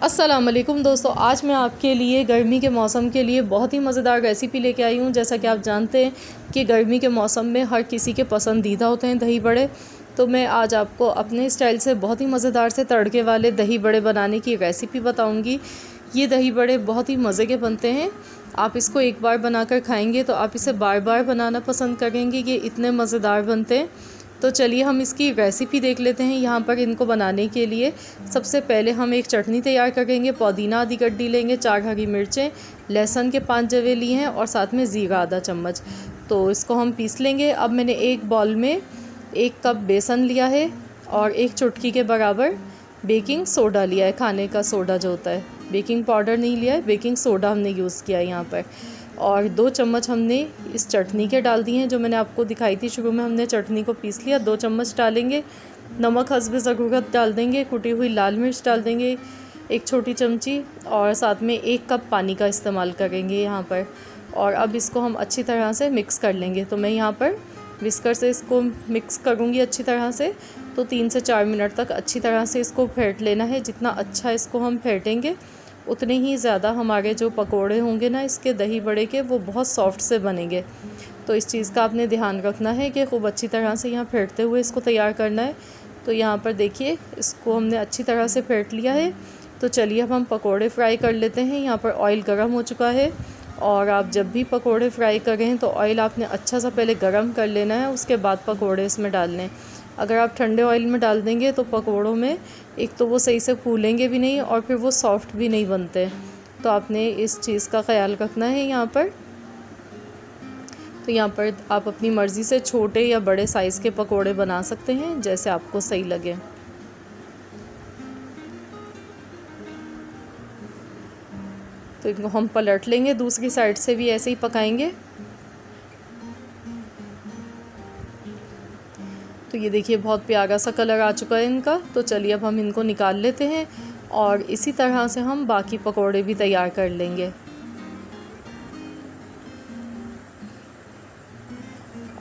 अस्सलाम वालेकुम दोस्तों, आज मैं आपके लिए गर्मी के मौसम के लिए बहुत ही मज़ेदार रेसिपी लेके आई हूँ। जैसा कि आप जानते हैं कि गर्मी के मौसम में हर किसी के पसंदीदा होते हैं दही बड़े। तो मैं आज आपको अपने स्टाइल से बहुत ही मज़ेदार से तड़के वाले दही बड़े बनाने की रेसिपी बताऊँगी। ये दही बड़े बहुत ही मज़े के बनते हैं। आप इसको एक बार बनाकर खाएँगे तो आप इसे बार बार बनाना पसंद करेंगे। ये इतने मज़ेदार बनते हैं। तो चलिए हम इसकी रेसिपी देख लेते हैं। यहाँ पर इनको बनाने के लिए सबसे पहले हम एक चटनी तैयार करेंगे। पुदीना आधी गड्डी लेंगे, 4 हरी मिर्चें, लहसुन के 5 जवे लिए हैं और साथ में ज़ीरा आधा चम्मच। तो इसको हम पीस लेंगे। अब मैंने एक बाउल में 1 कप बेसन लिया है और 1 चुटकी के बराबर बेकिंग सोडा लिया है, खाने का सोडा जो होता है। बेकिंग पाउडर नहीं लिया है, बेकिंग सोडा हमने यूज़ किया है यहाँ पर। और 2 चम्मच हमने इस चटनी के डाल दिए हैं, जो मैंने आपको दिखाई थी शुरू में। हमने चटनी को पीस लिया। 2 चम्मच डालेंगे। नमक हस्बे ज़रूरत डाल देंगे। कुटी हुई लाल मिर्च डाल देंगे 1 छोटी चमची, और साथ में 1 कप पानी का इस्तेमाल करेंगे यहाँ पर। और अब इसको हम अच्छी तरह से मिक्स कर लेंगे। तो मैं यहाँ पर विस्कर से इसको मिक्स करूँगी अच्छी तरह से। तो 3 से 4 मिनट तक अच्छी तरह से इसको फेंट लेना है। जितना अच्छा इसको हम फेंटेंगे उतने ही ज़्यादा हमारे जो पकोड़े होंगे ना इसके दही बड़े के, वो बहुत सॉफ्ट से बनेंगे। तो इस चीज़ का आपने ध्यान रखना है कि खूब अच्छी तरह से यहाँ फेंटते हुए इसको तैयार करना है। तो यहाँ पर देखिए, इसको हमने अच्छी तरह से फेंट लिया है। तो चलिए अब हम पकोड़े फ्राई कर लेते हैं। यहाँ पर ऑयल गर्म हो चुका है, और आप जब भी पकोड़े फ्राई करें तो ऑयल आपने अच्छा सा पहले गर्म कर लेना है, उसके बाद पकोड़े इसमें डालने। अगर आप ठंडे ऑयल में डाल देंगे तो पकोड़ों में एक तो वो सही से फूलेंगे भी नहीं और फिर वो सॉफ्ट भी नहीं बनते। तो आपने इस चीज़ का ख्याल रखना है यहाँ पर। तो यहाँ पर आप अपनी मर्ज़ी से छोटे या बड़े साइज़ के पकोड़े बना सकते हैं, जैसे आपको सही लगे। तो इनको हम पलट लेंगे, दूसरी साइड से भी ऐसे ही पकाएंगे। तो ये देखिए, बहुत प्यारा सा कलर आ चुका है इनका। तो चलिए अब हम इनको निकाल लेते हैं, और इसी तरह से हम बाकी पकोड़े भी तैयार कर लेंगे।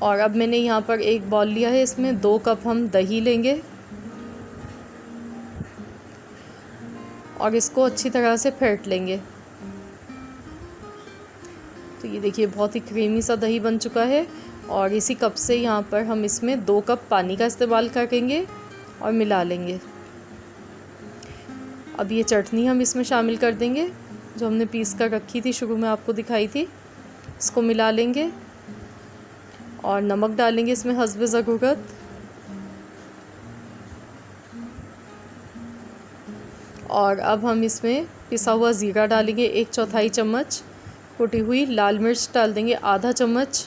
और अब मैंने यहाँ पर एक बाउल लिया है, इसमें 2 कप हम दही लेंगे और इसको अच्छी तरह से फेंट लेंगे। तो ये देखिए, बहुत ही क्रीमी सा दही बन चुका है। और इसी कप से यहाँ पर हम इसमें 2 कप पानी का इस्तेमाल करेंगे और मिला लेंगे। अब ये चटनी हम इसमें शामिल कर देंगे, जो हमने पीस कर रखी थी, शुरू में आपको दिखाई थी। इसको मिला लेंगे और नमक डालेंगे इसमें हस्बे ज़रूरत। और अब हम इसमें पिसा हुआ ज़ीरा डालेंगे 1/4 चम्मच। कुटी हुई लाल मिर्च डाल देंगे आधा चम्मच।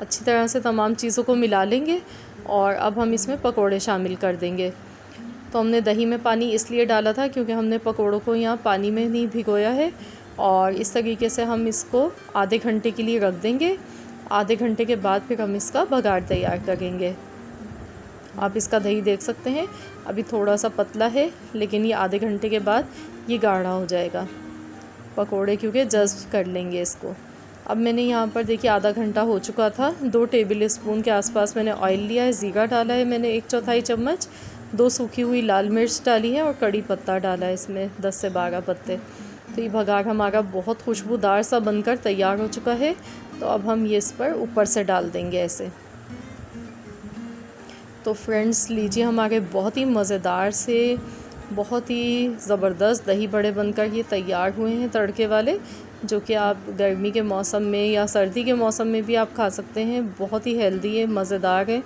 अच्छी तरह से तमाम चीज़ों को मिला लेंगे, और अब हम इसमें पकोड़े शामिल कर देंगे। तो हमने दही में पानी इसलिए डाला था क्योंकि हमने पकोड़ों को यहाँ पानी में नहीं भिगोया है। और इस तरीके से हम इसको आधे घंटे के लिए रख देंगे। आधे घंटे के बाद फिर हम इसका बघार तैयार करेंगे। आप इसका दही देख सकते हैं, अभी थोड़ा सा पतला है, लेकिन ये आधे घंटे के बाद ये गाढ़ा हो जाएगा। पकोड़े क्योंकि जज़्ब कर लेंगे इसको। अब मैंने यहाँ पर देखिए आधा घंटा हो चुका था। 2 टेबल स्पून के आसपास मैंने ऑयल लिया है। ज़ीरा डाला है मैंने 1/4 चम्मच। 2 सूखी हुई लाल मिर्च डाली है और कड़ी पत्ता डाला है इसमें 10 से 12 पत्ते। तो ये बघार हमारा बहुत खुशबूदार सा बनकर तैयार हो चुका है। तो अब हम ये इस पर ऊपर से डाल देंगे ऐसे। तो फ्रेंड्स, लीजिए, हमारे बहुत ही मज़ेदार से, बहुत ही ज़बरदस्त दही बड़े बनकर ये तैयार हुए हैं तड़के वाले, जो कि आप गर्मी के मौसम में या सर्दी के मौसम में भी आप खा सकते हैं। बहुत ही हेल्दी है, मज़ेदार है।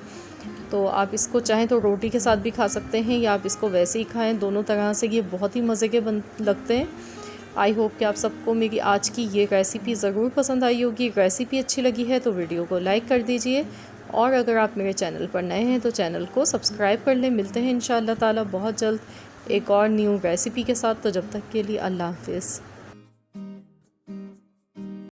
तो आप इसको चाहें तो रोटी के साथ भी खा सकते हैं, या आप इसको वैसे ही खाएं। दोनों तरह से ये बहुत ही मज़े के लगते हैं। आई होप कि आप सबको मेरी आज की ये रेसिपी ज़रूर पसंद आई होगी। रेसिपी अच्छी लगी है तो वीडियो को लाइक कर दीजिए, और अगर आप मेरे चैनल पर नए हैं तो चैनल को सब्सक्राइब कर लें। मिलते हैं इंशाअल्लाह ताला बहुत जल्द एक और न्यू रेसिपी के साथ। तो जब तक के लिए अल्लाह हाफ़िज़।